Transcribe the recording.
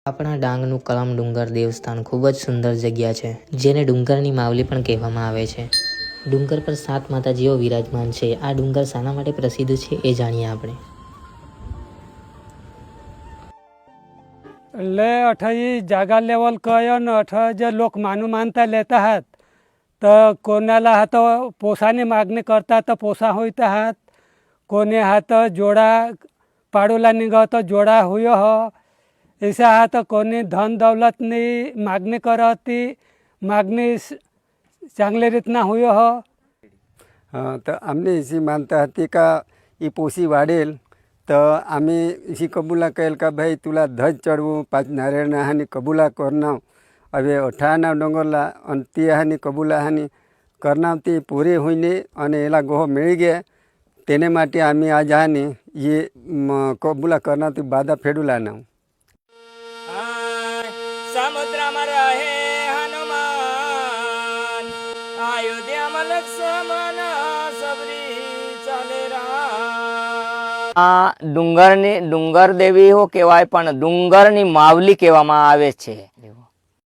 આપણા ડાંગનું કળમ ડુંગર દેવસ્થાન ખૂબ જ સુંદર જગ્યા છે, જેને ડુંગરની માવલી પણ કહેવામાં આવે છે. ડુંગર પર 7 માતાજીઓ વિરાજમાન છે. આ ડુંગર શાના માટે પ્રસિદ્ધ છે એ જાણીએ આપણે. ले अठई जागा लेवल कयन अठ जे लोक मानू मानता लेता हात तर कोणाला हात पोसाने मागणी करता तर पोसा होता हात कोणी हात जोडा पाडूला निघत जोडा हुयो हो ऐसा हात कोणी धन दौलतनी मागणी करती मागणी चांगल्या રીતના हुयो हो. तर आमने इसी मानता हती का ई पोसी वाढेल तर आम्ही इसी कबूला करेल का भाई तुला धज चढवू 5 नारियल हानी कबूला करना હવે 18 ડોંગરલા અને તે હાની કબૂલા હાની કરનાવતી પૂરી હોઈને અને એલા ગોહ મેળી ગયા તેને માટે આम्ही आज હાની ये કબૂલા કરનાવતી બાદા ફેડુલાના समुद्रमा रहे हनुमान अयोध्याમાં લક્ષ્મણ सबरी ચાલે રામ. આ ડુંગર દેવી હો કહેવાય પણ ડુંગરની માવલી કહેવામાં આવે છે.